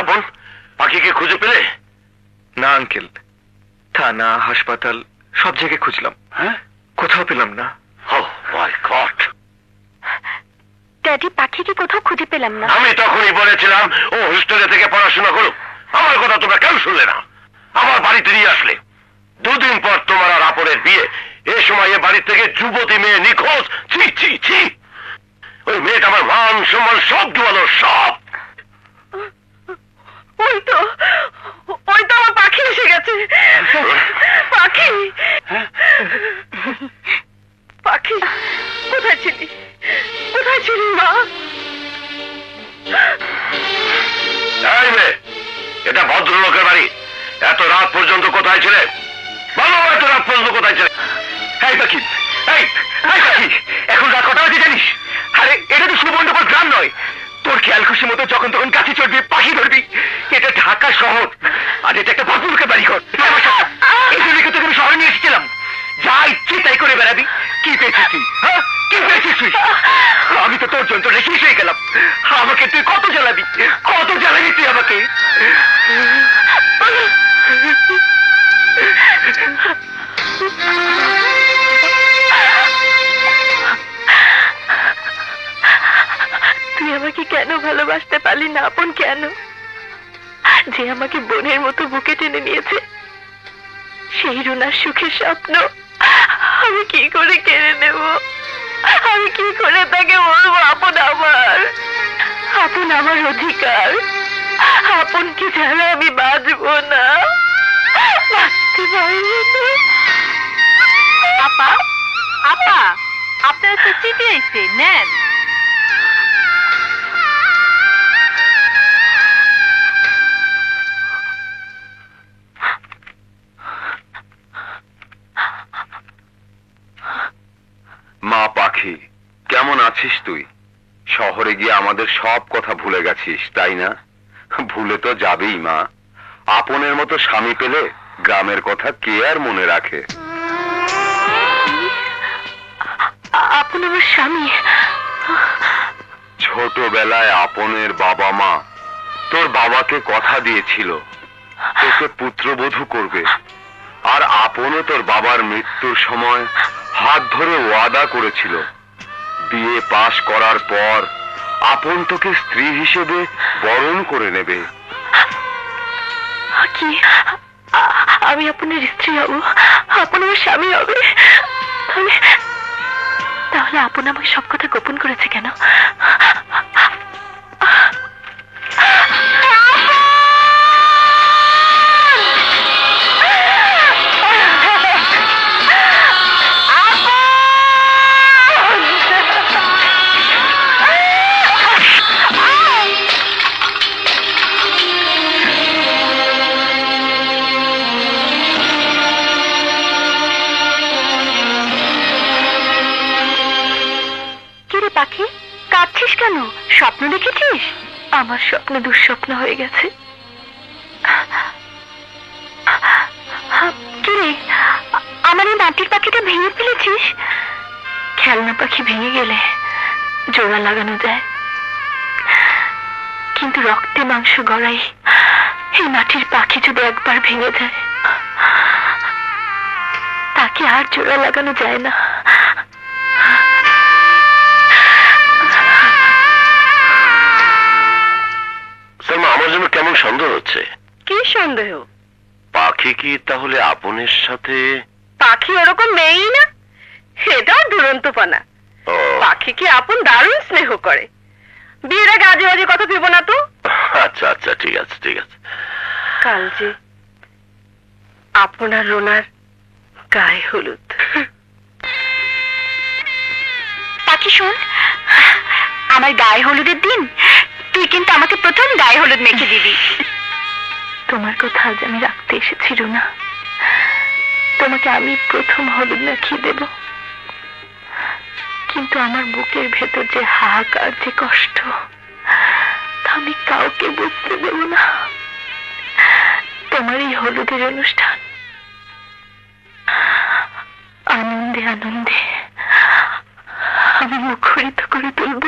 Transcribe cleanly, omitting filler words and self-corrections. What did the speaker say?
আপন পাখিকে খুঁজে পেলে? না আঙ্কেল, থানা হাসপাতাল সব জায়গায় খুঁজলাম, হ্যাঁ কোথাও পেলাম না। Oh my God! ড্যাডি, পাখিকে কোথাও খুঁজে পেলাম না। আমি তখনই বলেছিলাম ও হোস্টেলে থেকে পড়াশোনা করুক। আমার কথা তোমরা কেউ শুনলে না, আমার বাড়িতে নিয়ে আসলে। দুদিন পর তোমার আর আপনের বিয়ে, এ সময় এ বাড়ি থেকে যুবতী মেয়ে নিখোঁজ। ছি ছি ছি! ওই মেয়েটা আমার মান সম্মান সব ডুবালো, সব। ওই তো আমার পাখি এসে গেছে। পাখি, পাখি কোথায় ছিলি? কোথায় ছিলি মা? এই মেয়ে, এটা ভদ্রলোকের বাড়ি। এত রাত পর্যন্ত কোথায় ছিলে? বলো, এত রাত পর্যন্ত কোথায় ছিলে? এই পাখি, এই পাখি, এখন রাত কটা বাজে জানিস? আরে এটা তো সুবর্ণপুর গ্রাম নয়। তোর খেয়াল খুশি মতো যখন তখন কাছে চড়বি, পাখি ধরবি। এটা ঢাকা শহর, আর এটা একটা ভদ্রলোকের বাড়ি ঘর। এই জন্য তোকে আমি শহরে নিয়ে এসেছিলাম। যা ইচ্ছে তাই করে বেড়াবি। কি পেয়েছিস তুই? হ্যাঁ, কি পেয়েছিস তুই? আমি তো তোর যন্ত্রণে শেষ হয়ে গেলাম। আমাকে তুই কত জ্বালাবি, কত জ্বালাবি তুই আমাকে? তুই আমাকে কেন ভালোবাসতে পারলি না আপন? কেন? যে আমাকে বোনের মতো বুকে টেনে নিয়েছে, সেই রুনার সুখের স্বপ্ন আমি কি করে কেড়ে নেব? আমি কি করে তাকে বলবো আপন আমার? আপন আমার অধিকার। আপনকে ছাড়া আমি বাঁচবো না, বাঁচতে পারবো না। আপা, আপা, আপনার তো চিঠি আইছে, নেন। মা পাখি, কেমন আছিস তুই? শহরে গিয়ে আমাদের সব কথা ভুলে গেছিস, তাই না? ভুলে তো যাবেই মা। আপনের মতো স্বামী পেলে গ্রামের কথা কে আর মনে রাখে? আপন আমার স্বামী? ছোটবেলায় আপনের বাবা মা তোর বাবাকে কথা দিয়েছিল তোকে পুত্রবধূ করবে, আর আপনও তোর বাবার মৃত্যুর সময় হাত ধরে ওয়াদা করেছিল বিয়ে পাশ করার পর আপন তোকে স্ত্রী হিসেবে বরণ করে নেবে। কি আমি আপনার স্ত্রী হব? আপন আমার স্বামী হবে? তাহলে আপন আমাকে সব কথা গোপন করেছে কেন? পাখি, কাঁদছিস কেন? স্বপ্ন দেখেছিস? আমার স্বপ্ন দুঃস্বপ্ন হয়ে গেছে। কিরে, আমার এই মাটির পাখিটা ভেঙে ফেলেছিস? খেলনা পাখি ভেঙে গেলে জোড়া লাগানো যায়, কিন্তু রক্তে মাংস গড়াই এই মাটির পাখি যদি একবার ভেঙে যায়, তাকে আর জোড়া লাগানো যায় না। আমার জন্য কেমন সন্দেহ হচ্ছে? কি সন্দেহ? পাখি কি তাহলে আপনের সাথে? পাখি ওরকম মেয়েই না, সেটাও দুরন্তপনা। পাখিকে আপন দারুণ স্নেহ করে। বিয়ের আগে আজে বাজে কথা ভেবো না তো। আচ্ছা আচ্ছা, ঠিক আছে ঠিক আছে। কাল যে আপনার রোনার গায়ে হলুদ। পাখি শোন, আমার গায়ে হলুদের দিন তুই কিন্তু আমাকে প্রথম গায়ে হলুদ মেখে দিবি। তোমার কথা আজ আমি রাখতে এসেছি রুনা। তোমাকে আমি প্রথম হলুদ মাখিয়ে দেব, কিন্তু আমার বুকের ভেতর যে হাহাকার, যে কষ্ট, তা আমি কাউকে বুঝতে দেব না। তোমার এই হলুদের অনুষ্ঠান আনন্দে আনন্দে আমি মুখরিত করে তুলব।